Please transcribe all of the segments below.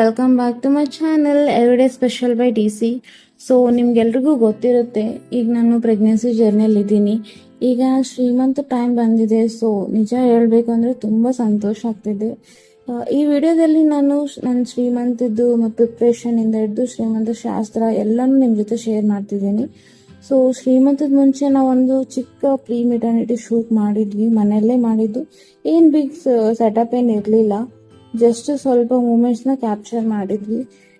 Welcome back to my channel everyday special by DC. So ನಿಮ್ಗೆಲ್ರಿಗೂ ಗೊತ್ತಿರುತ್ತೆ, ಈಗ ನಾನು ಪ್ರೆಗ್ನೆನ್ಸಿ ಜರ್ನಿಯಲ್ಲಿ ಇದ್ದೀನಿ. ಈಗ ಶ್ರೀಮಂತ ಟೈಮ್ ಬಂದಿದೆ. ಸೊ ನಿಜ ಹೇಳ್ಬೇಕಂದ್ರೆ ತುಂಬ ಸಂತೋಷ ಆಗ್ತಿದೆ. ಈ ವಿಡಿಯೋದಲ್ಲಿ ನಾನು ನನ್ನ ಶ್ರೀಮಂತದ್ದು ಮತ್ತು ಪ್ರಿಪ್ರೇಷನ್ ಇಂದ ಹಿಡಿದು ಶ್ರೀಮಂತ ಶಾಸ್ತ್ರ ಎಲ್ಲನೂ ನಿಮ್ಮ ಜೊತೆ ಶೇರ್ ಮಾಡ್ತಿದ್ದೀನಿ. ಸೊ ಶ್ರೀಮಂತದ ಮುಂಚೆ ನಾವೊಂದು ಚಿಕ್ಕ ಪ್ರೀ ಮೆಟರ್ನಿಟಿ ಶೂಟ್ ಮಾಡಿದ್ವಿ, ಮನೆಯಲ್ಲೇ ಮಾಡಿದ್ದು. ಏನು ಬಿಗ್ ಸೆಟಪ್ ಏನು ಇರಲಿಲ್ಲ, ಜಸ್ಟ್ ಸ್ವಲ್ಪ ಮೂಮೆಂಟ್ಸ್ನ ಕ್ಯಾಪ್ಚರ್ ಮಾಡಿದ್ವಿ.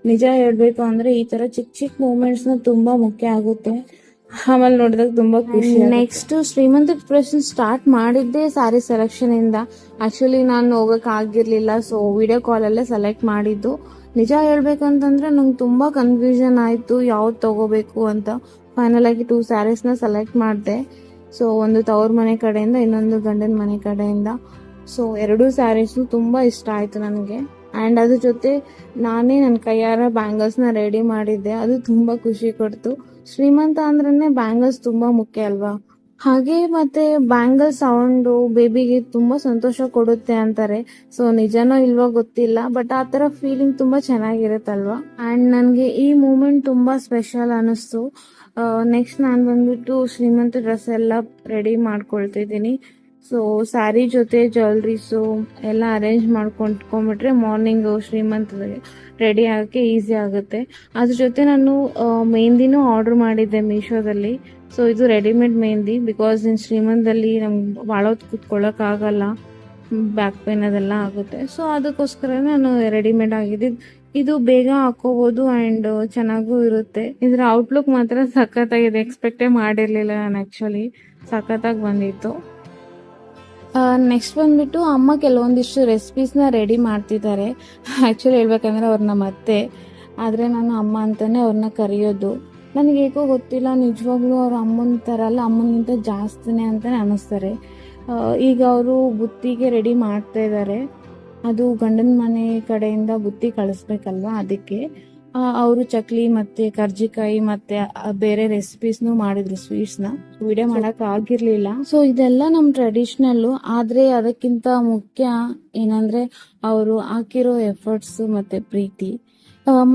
ನಿಜ ಹೇಳ್ಬೇಕು ಅಂದ್ರೆ ಈ ತರ ಚಿಕ್ಕ ಚಿಕ್ಕ ಮೂಮೆಂಟ್ಸ್ನ ತುಂಬಾ ಮುಖ್ಯ ಆಗುತ್ತೆ. ಆಮೇಲೆ ನೋಡಿದಾಗ ತುಂಬಾ ಖುಷಿ. ನೆಕ್ಸ್ಟ್ ಶ್ರೀಮಂತ ಪ್ರಿಪ್ರೇಷನ್ ಸ್ಟಾರ್ಟ್ ಮಾಡಿದ್ದೆ ಸ್ಯಾರಿ ಸೆಲೆಕ್ಷನ್ ಇಂದ. ಆಕ್ಚುಲಿ ನಾನು ಹೋಗಕ್ ಆಗಿರ್ಲಿಲ್ಲ, ಸೊ ವಿಡಿಯೋ ಕಾಲ್ ಅಲ್ಲೇ ಸೆಲೆಕ್ಟ್ ಮಾಡಿದ್ದು. ನಿಜ ಹೇಳ್ಬೇಕಂತಂದ್ರೆ ನಂಗೆ ತುಂಬಾ ಕನ್ಫ್ಯೂಷನ್ ಆಯ್ತು ಯಾವ್ದು ತಗೋಬೇಕು ಅಂತ. ಫೈನಲ್ ಆಗಿ 2 ಸ್ಯಾರೀಸ್ನ ಸೆಲೆಕ್ಟ್ ಮಾಡಿದೆ. ಸೊ ಒಂದು ತವ್ರ ಮನೆ ಕಡೆಯಿಂದ, ಇನ್ನೊಂದು ಗಂಡನ ಮನೆ ಕಡೆಯಿಂದ. ಸೊ 2 ಸ್ಯಾರೀಸು ತುಂಬಾ ಇಷ್ಟ ಆಯ್ತು ನನಗೆ. ಆ್ಯಂಡ್ ಅದ್ರ ಜೊತೆ ನಾನೇ ನನ್ನ ಕೈಯಾರ ಬ್ಯಾಂಗಲ್ಸ್ನ ರೆಡಿ ಮಾಡಿದ್ದೆ, ಅದು ತುಂಬಾ ಖುಷಿ ಕೊಡ್ತು. ಶ್ರೀಮಂತ ಅಂದ್ರೇನೆ ಬ್ಯಾಂಗಲ್ಸ್ ತುಂಬಾ ಮುಖ್ಯ ಅಲ್ವಾ. ಹಾಗೆ ಮತ್ತೆ ಬ್ಯಾಂಗಲ್ ಸೌಂಡು ಬೇಬಿಗೆ ತುಂಬಾ ಸಂತೋಷ ಕೊಡುತ್ತೆ ಅಂತಾರೆ. ಸೊ ನಿಜನೋ ಇಲ್ವೋ ಗೊತ್ತಿಲ್ಲ, ಬಟ್ ಆ ಥರ ಫೀಲಿಂಗ್ ತುಂಬಾ ಚೆನ್ನಾಗಿರುತ್ತಲ್ವಾ. ಆ್ಯಂಡ್ ನನಗೆ ಈ ಮೂಮೆಂಟ್ ತುಂಬಾ ಸ್ಪೆಷಲ್ ಅನ್ನಿಸ್ತು. ನೆಕ್ಸ್ಟ್ ನಾನು ಬಂದ್ಬಿಟ್ಟು ಶ್ರೀಮಂತ ಡ್ರೆಸ್ ಎಲ್ಲ ರೆಡಿ ಮಾಡ್ಕೊಳ್ತಿದ್ದೀನಿ. ಸೊ ಸ್ಯಾರಿ ಜೊತೆ ಜ್ಯುವೆಲ್ರೀಸು ಎಲ್ಲ ಅರೇಂಜ್ ಮಾಡ್ಕೊಂಡ್ಬಿಟ್ರೆ ಮಾರ್ನಿಂಗ್ ಶ್ರೀಮಂತಗೆ ರೆಡಿ ಆಗೋಕ್ಕೆ ಈಸಿ ಆಗುತ್ತೆ. ಅದ್ರ ಜೊತೆ ನಾನು ಮೆಹಂದಿನೂ ಆರ್ಡರ್ ಮಾಡಿದ್ದೆ ಮೀಶೋದಲ್ಲಿ. ಸೊ ಇದು ರೆಡಿಮೇಡ್ ಮೆಹಂದಿ, ಬಿಕಾಸ್ ಇನ್ ಶ್ರೀಮಂತದಲ್ಲಿ ನಮ್ಗೆ ಭಾಳ ಹೊತ್ತು ಕೂತ್ಕೊಳ್ಳೋಕ್ಕಾಗಲ್ಲ, ಬ್ಯಾಕ್ ಪೇನ್ ಅದೆಲ್ಲ ಆಗುತ್ತೆ. ಸೊ ಅದಕ್ಕೋಸ್ಕರ ನಾನು ರೆಡಿಮೇಡ್ ಆಗಿದ್ದು. ಇದು ಬೇಗ ಹಾಕೋಬೋದು ಆ್ಯಂಡ್ ಚೆನ್ನಾಗೂ ಇರುತ್ತೆ. ಇದರ ಔಟ್ಲುಕ್ ಮಾತ್ರ ಸಖತ್ತಾಗಿದೆ, ಎಕ್ಸ್ಪೆಕ್ಟೇ ಮಾಡಿರಲಿಲ್ಲ ನಾನು. ಆ್ಯಕ್ಚುಲಿ ಸಖತ್ತಾಗಿ ಬಂದಿತ್ತು. ನೆಕ್ಸ್ಟ್ ಬಂದ್ಬಿಟ್ಟು ಅಮ್ಮ ಕೆಲವೊಂದಿಷ್ಟು ರೆಸಿಪೀಸ್ನ ರೆಡಿ ಮಾಡ್ತಿದ್ದಾರೆ. ಆ್ಯಕ್ಚುಲಿ ಹೇಳ್ಬೇಕಂದ್ರೆ ಅವ್ರನ್ನ ಮತ್ತೆ, ಆದರೆ ನಾನು ಅಮ್ಮ ಅಂತಲೇ ಅವ್ರನ್ನ ಕರೆಯೋದು. ನನಗೆ ಏಕೋ ಗೊತ್ತಿಲ್ಲ, ನಿಜವಾಗ್ಲೂ ಅವ್ರ ಅಮ್ಮನ ಥರ ಅಲ್ಲ, ಅಮ್ಮನಿಗಿಂತ ಜಾಸ್ತಿನೇ ಅಂತಲೇ ಅನ್ನಿಸ್ತಾರೆ. ಈಗ ಅವರು ಬುತ್ತಿಗೆ ರೆಡಿ ಮಾಡ್ತಾ ಇದ್ದಾರೆ. ಅದು ಗಂಡನ ಮನೆ ಕಡೆಯಿಂದ ಬುತ್ತಿ ಕಳಿಸ್ಬೇಕಲ್ವ, ಅದಕ್ಕೆ ಅವರು ಚಕ್ಲಿ ಮತ್ತೆ ಕರ್ಜಿಕಾಯಿ ಮತ್ತೆ ಬೇರೆ ರೆಸಿಪೀಸ್ನು ಮಾಡಿದ್ರು, ಸ್ವೀಟ್ಸ್ನ. ವಿಡಿಯೋ ಮಾಡಕ್ ಆಗಿರ್ಲಿಲ್ಲ. ಸೊ ಇದೆಲ್ಲ ನಮ್ ಟ್ರೆಡಿಷನಲ್, ಆದ್ರೆ ಅದಕ್ಕಿಂತ ಮುಖ್ಯ ಏನಂದ್ರೆ ಅವರು ಹಾಕಿರೋ ಎಫರ್ಟ್ಸ್ ಮತ್ತೆ ಪ್ರೀತಿ.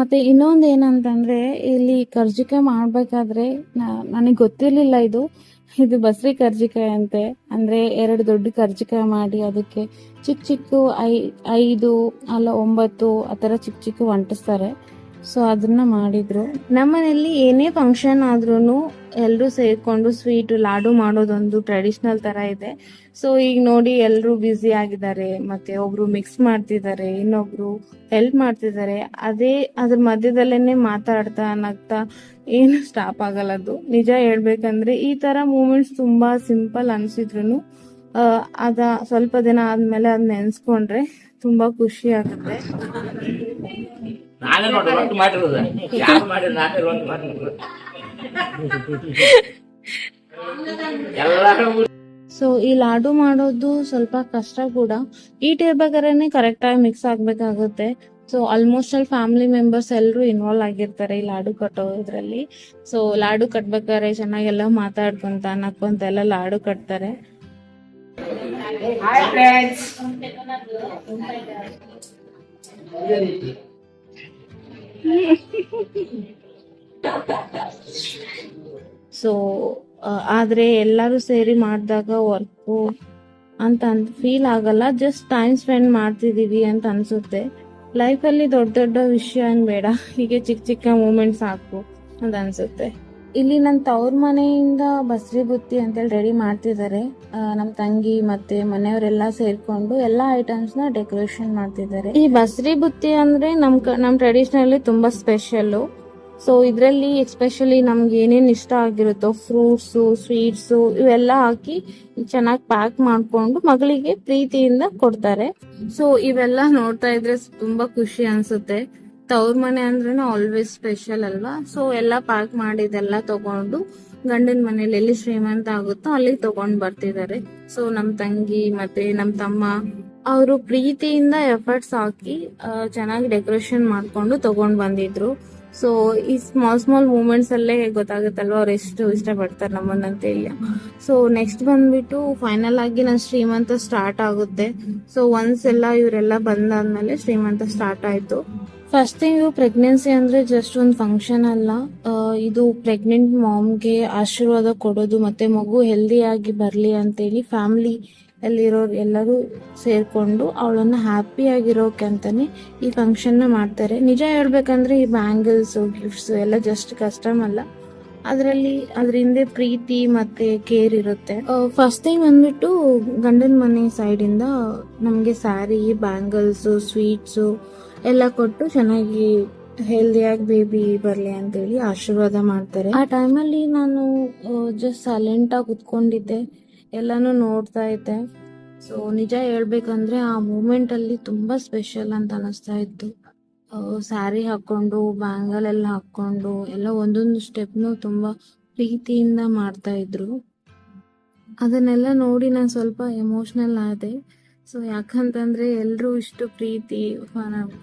ಮತ್ತೆ ಇನ್ನೊಂದು ಏನಂತಂದ್ರೆ, ಇಲ್ಲಿ ಕರ್ಜಿಕಾಯಿ ಮಾಡ್ಬೇಕಾದ್ರೆ ನನಗೆ ಗೊತ್ತಿರ್ಲಿಲ್ಲ ಇದು ಬಸ್ರಿ ಕರ್ಜಿಕಾಯಿ ಅಂತೆ. ಅಂದ್ರೆ 2 ದೊಡ್ಡ ಕರ್ಜಿಕಾಯಿ ಮಾಡಿ ಅದಕ್ಕೆ ಚಿಕ್ಕ ಚಿಕ್ಕ 5 ಅಲ್ಲ 9 ಆ ಥರ ಚಿಕ್ಕ ಚಿಕ್ಕ ಅಂಟಿಸ್ತಾರೆ. ಸೊ ಅದನ್ನ ಮಾಡಿದ್ರು. ನಮ್ಮನೇಲಿ ಏನೇ ಫಂಕ್ಷನ್ ಆದ್ರೂ ಎಲ್ಲರೂ ಸೇರ್ಕೊಂಡು ಸ್ವೀಟ್ ಲಾಡು ಮಾಡೋದೊಂದು ಟ್ರೆಡಿಷನಲ್ ತರ ಇದೆ. ಸೊ ಈಗ ನೋಡಿ ಎಲ್ಲರೂ ಬ್ಯುಸಿ ಆಗಿದ್ದಾರೆ, ಮತ್ತೆ ಒಬ್ರು ಮಿಕ್ಸ್ ಮಾಡ್ತಿದ್ದಾರೆ, ಇನ್ನೊಬ್ರು ಹೆಲ್ಪ್ ಮಾಡ್ತಿದ್ದಾರೆ. ಅದ್ರ ಮಧ್ಯದಲ್ಲೇನೆ ಮಾತಾಡ್ತಾ ನಗ್ತಾ ಏನು ಸ್ಟಾಪ್ ಆಗಲ್ಲ ಅದು. ನಿಜ ಹೇಳ್ಬೇಕಂದ್ರೆ ಈ ತರ ಮೂಮೆಂಟ್ಸ್ ತುಂಬಾ ಸಿಂಪಲ್ ಅನ್ಸಿದ್ರು ಅದ ಸ್ವಲ್ಪ ದಿನ ಆದ್ಮೇಲೆ ಅದ್ ನೆನ್ಸ್ಕೊಂಡ್ರೆ ತುಂಬಾ ಖುಷಿ ಆಗುತ್ತೆ. ಸೊ ಈ ಲಾಡು ಮಾಡೋದು ಸ್ವಲ್ಪ ಕಷ್ಟ ಕೂಡ. ಈಟ್ ಇರ್ಬೇಕಾದ್ರೆ ಕರೆಕ್ಟ್ ಆಗಿ ಮಿಕ್ಸ್ ಆಗ್ಬೇಕಾಗುತ್ತೆ. So almost all family members ಎಲ್ಲರೂ ಇನ್ವಾಲ್ವ್ ಆಗಿರ್ತಾರೆ ಈ ಲಾಡು ಕಟ್ಟೋದ್ರಲ್ಲಿ. ಸೊ ಲಾಡು ಕಟ್ಬೇಕಾದ್ರೆ ಚೆನ್ನಾಗೆಲ್ಲ ಮಾತಾಡ್ಕೊಂತ ನಕ್ಕೊಂತ ಎಲ್ಲ ಲಾಡು ಕಟ್ತಾರೆ. ಸೊ ಆದ್ರೆ ಎಲ್ಲರೂ ಸೇರಿ ಮಾಡಿದಾಗ ವರ್ಕು ಅಂತ ಫೀಲ್ ಆಗಲ್ಲ, ಜಸ್ಟ್ ಟೈಮ್ ಸ್ಪೆಂಡ್ ಮಾಡ್ತಿದೀವಿ ಅಂತ ಅನ್ಸುತ್ತೆ. ಲೈಫಲ್ಲಿ ದೊಡ್ಡ ದೊಡ್ಡ ವಿಷಯ ಏನ್ ಬೇಡ, ಹೀಗೆ ಚಿಕ್ಕ ಚಿಕ್ಕ ಮೂಮೆಂಟ್ಸ್ ಸಾಕು ಅಂತ ಅನ್ಸುತ್ತೆ. ಇಲ್ಲಿ ನನ್ನ ತವ್ರ ಮನೆಯಿಂದ ಬಸ್ರಿ ಬುತ್ತಿ ಅಂತೇಳಿ ರೆಡಿ ಮಾಡ್ತಿದ್ದಾರೆ. ನಮ್ಮ ತಂಗಿ ಮತ್ತೆ ಮನೆಯವರೆಲ್ಲ ಸೇರ್ಕೊಂಡು ಎಲ್ಲಾ ಐಟಮ್ಸ್ ನ ಡೆಕೋರೇಷನ್ ಮಾಡ್ತಿದ್ದಾರೆ. ಈ ಬಸ್ರಿ ಬುತ್ತಿ ಅಂದ್ರೆ ನಮ್ ಟ್ರೆಡಿಷನಲಿ ತುಂಬಾ ಸ್ಪೆಷಲ್. ಸೊ ಇದ್ರಲ್ಲಿ ಎಸ್ಪೆಷಲಿ ನಮ್ಗೆ ಏನೇನ್ ಇಷ್ಟ ಆಗಿರುತ್ತೋ ಫ್ರೂಟ್ಸು, ಸ್ವೀಟ್ಸು ಇವೆಲ್ಲ ಹಾಕಿ ಚೆನ್ನಾಗಿ ಪ್ಯಾಕ್ ಮಾಡ್ಕೊಂಡು ಮಗಳಿಗೆ ಪ್ರೀತಿಯಿಂದ ಕೊಡ್ತಾರೆ. ಸೊ ಇವೆಲ್ಲ ನೋಡ್ತಾ ಇದ್ರೆ ತುಂಬಾ ಖುಷಿ ಅನ್ಸುತ್ತೆ. ತವ್ರ ಮನೆ ಅಂದ್ರೆ ಆಲ್ವೇಸ್ ಸ್ಪೆಷಲ್ ಅಲ್ವಾ. ಸೊ ಎಲ್ಲ ಪ್ಯಾಕ್ ಮಾಡಿದೆಲ್ಲ ತಗೊಂಡು ಗಂಡನ ಮನೇಲಿ ಎಲ್ಲಿ ಶ್ರೀಮಂತ ಆಗುತ್ತೋ ಅಲ್ಲಿ ತಗೊಂಡ್ ಬರ್ತಿದ್ದಾರೆ. ಸೊ ನಮ್ ತಂಗಿ ಮತ್ತೆ ನಮ್ ತಮ್ಮ ಅವರು ಪ್ರೀತಿಯಿಂದ ಎಫರ್ಟ್ಸ್ ಹಾಕಿ ಚೆನ್ನಾಗಿ ಡೆಕೋರೇಷನ್ ಮಾಡ್ಕೊಂಡು ತಗೊಂಡ್ ಬಂದಿದ್ರು. ಸೊ ಈ ಸ್ಮಾಲ್ ಮೂಮೆಂಟ್ಸ್ ಅಲ್ಲೇ ಗೊತ್ತಾಗುತ್ತಲ್ವ ಅವ್ರು ಎಷ್ಟು ಇಷ್ಟಪಡ್ತಾರೆ ನಮ್ಮನ್ನಂತ ಹೇಳಿ. ಸೊ ನೆಕ್ಸ್ಟ್ ಬಂದ್ಬಿಟ್ಟು ಫೈನಲ್ ಆಗಿ ನನ್ನ ಶ್ರೀಮಂತ ಸ್ಟಾರ್ಟ್ ಆಗುತ್ತೆ. ಸೊ ಒನ್ಸ್ ಎಲ್ಲ ಇವರೆಲ್ಲ ಬಂದಾದ್ಮೇಲೆ ಶ್ರೀಮಂತ ಸ್ಟಾರ್ಟ್ ಆಯ್ತು. ಫಸ್ಟ್ ಥಿಂಗ್ ಪ್ರೆಗ್ನೆನ್ಸಿ ಅಂದ್ರೆ ಜಸ್ಟ್ ಒಂದು ಫಂಕ್ಷನ್ ಅಲ್ಲ, ಇದು ಪ್ರೆಗ್ನೆಂಟ್ ಮಾಮ್ಗೆ ಆಶೀರ್ವಾದ ಕೊಡೋದು ಮತ್ತೆ ಮಗು ಹೆಲ್ದಿ ಆಗಿ ಬರ್ಲಿ ಅಂತೇಳಿ ಫ್ಯಾಮಿಲಿ ಅಲ್ಲಿರೋರು ಎಲ್ಲರೂ ಸೇರ್ಕೊಂಡು ಅವಳನ್ನ ಹ್ಯಾಪಿ ಆಗಿರೋಕೆ ಅಂತಾನೆ ಈ ಫಂಕ್ಷನ್ ನ ಮಾಡ್ತಾರೆ. ನಿಜ ಹೇಳ್ಬೇಕಂದ್ರೆ ಈ ಬ್ಯಾಂಗಲ್ಸ್ ಗಿಫ್ಟ್ಸ್ ಎಲ್ಲ ಜಸ್ಟ್ ಕಸ್ಟಮ್ ಅಲ್ಲ, ಅದ್ರ ಹಿಂದೆ ಪ್ರೀತಿ ಮತ್ತೆ ಕೇರ್ ಇರುತ್ತೆ. ಫಸ್ಟ್ ಥಿಂಗ್ ಬಂದ್ಬಿಟ್ಟು ಗಂಡನ ಮನೆ ಸೈಡ್ ಇಂದ ನಮ್ಗೆ ಸ್ಯಾರಿ, ಬ್ಯಾಂಗಲ್ಸ್, ಸ್ವೀಟ್ಸ್ ಎಲ್ಲ ಕೊಟ್ಟು ಚೆನ್ನಾಗಿ ಹೆಲ್ದಿಯಾಗಿ ಬೇಬಿ ಬರ್ಲಿ ಅಂತೇಳಿ ಆಶೀರ್ವಾದ ಮಾಡ್ತಾರೆ. ಆ ಟೈಮಲ್ಲಿ ನಾನು ಜಸ್ಟ್ ಸೈಲೆಂಟ್ ಆಗಿ ಕುತ್ಕೊಂಡಿದ್ದೆ, ಎಲ್ಲಾನು ನೋಡ್ತಾ ಇದ್ದೆ. ಸೊ ನಿಜ ಹೇಳ್ಬೇಕಂದ್ರೆ ಆ ಮೂಮೆಂಟ್ ಅಲ್ಲಿ ತುಂಬಾ ಸ್ಪೆಷಲ್ ಅಂತ ಅನಿಸ್ತಾ ಇತ್ತು. ಸ್ಯಾರಿ ಹಾಕೊಂಡು ಬ್ಯಾಂಗಲ್ ಎಲ್ಲ ಹಾಕೊಂಡು ಎಲ್ಲ ಒಂದೊಂದು ಸ್ಟೆಪ್ನು ತುಂಬಾ ಪ್ರೀತಿಯಿಂದ ಮಾಡ್ತಾ ಇದ್ರು. ಅದನ್ನೆಲ್ಲ ನೋಡಿ ನಾನು ಸ್ವಲ್ಪ ಎಮೋಷ್ನಲ್ ಆದೆ. ಸೊ ಯಾಕಂತಂದ್ರೆ ಎಲ್ರು ಇಷ್ಟು ಪ್ರೀತಿ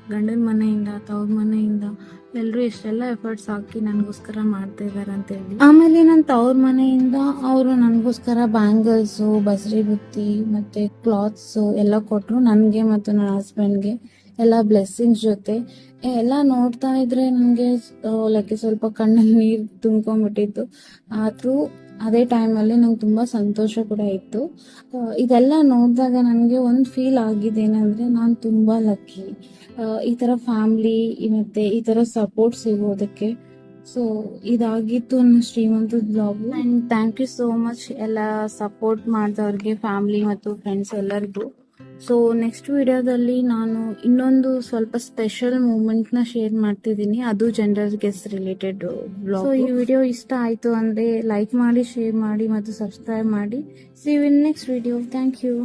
ಗಂಡನ ಮನೆಯಿಂದ ತವ್ರ ಮನೆಯಿಂದ ಎಲ್ರು ಇಷ್ಟೆಲ್ಲ ಎಫರ್ಟ್ಸ್ ಹಾಕಿ ನನ್ಗೋಸ್ಕರ ಮಾಡ್ತಾ ಇದಾರೆ ಅಂತ ಹೇಳಿ. ಆಮೇಲೆ ನನ್ನ ತವ್ರ ಮನೆಯಿಂದ ಅವರು ನನ್ಗೋಸ್ಕರ ಬ್ಯಾಂಗಲ್ಸ್, ಬಸ್ರಿ ಬುತ್ತಿ ಮತ್ತೆ ಕ್ಲಾತ್ಸ್ ಎಲ್ಲ ಕೊಟ್ರು ನನ್ಗೆ ಮತ್ತು ನನ್ನ ಹಸ್ಬೆಂಡ್ಗೆ. ಎಲ್ಲ ಬ್ಲೆಸ್ಸಿಂಗ್ಸ್ ಜೊತೆ ಎಲ್ಲ ನೋಡ್ತಾ ಇದ್ರೆ ನನ್ಗೆ ಲೈಕ್ ಸ್ವಲ್ಪ ಕಣ್ಣಲ್ಲಿ ನೀರು ತುಂಬ್ಕೊಂಡ್ಬಿಟ್ಟಿತ್ತು. ಆದ್ರೂ ಅದೇ ಟೈಮಲ್ಲಿ ನಂಗೆ ತುಂಬಾ ಸಂತೋಷ ಕೂಡ ಇತ್ತು. ಇದೆಲ್ಲ ನೋಡಿದಾಗ ನನಗೆ ಒಂದು ಫೀಲ್ ಆಗಿದೆ ಏನಂದ್ರೆ ನಾನು ತುಂಬಾ ಲಕ್ಕಿ ಈ ತರ ಫ್ಯಾಮಿಲಿ ಮತ್ತೆ ಈ ತರ ಸಪೋರ್ಟ್ ಸಿಗೋದಕ್ಕೆ. ಸೊ ಇದಾಗಿತ್ತು ನನ್ನ ಶ್ರೀಮಂತದ blog. And thank you so much ಎಲ್ಲ ಸಪೋರ್ಟ್ ಮಾಡಿದವ್ರಿಗೆ, ಫ್ಯಾಮಿಲಿ ಮತ್ತು ಫ್ರೆಂಡ್ಸ್ ಎಲ್ಲರಿಗೂ. ಸೊ ನೆಕ್ಸ್ಟ್ ವಿಡಿಯೋದಲ್ಲಿ ನಾನು ಇನ್ನೊಂದು ಸ್ವಲ್ಪ ಸ್ಪೆಷಲ್ ಮೂಮೆಂಟ್ ನ ಶೇರ್ ಮಾಡ್ತಿದ್ದೀನಿ, ಅದು gender guess related blog. So ಈ ವಿಡಿಯೋ ಇಷ್ಟ ಆಯ್ತು ಅಂದ್ರೆ ಲೈಕ್ ಮಾಡಿ, ಶೇರ್ ಮಾಡಿ ಮತ್ತು ಸಬ್ಸ್ಕ್ರೈಬ್ ಮಾಡಿ. See you in next video. Thank you.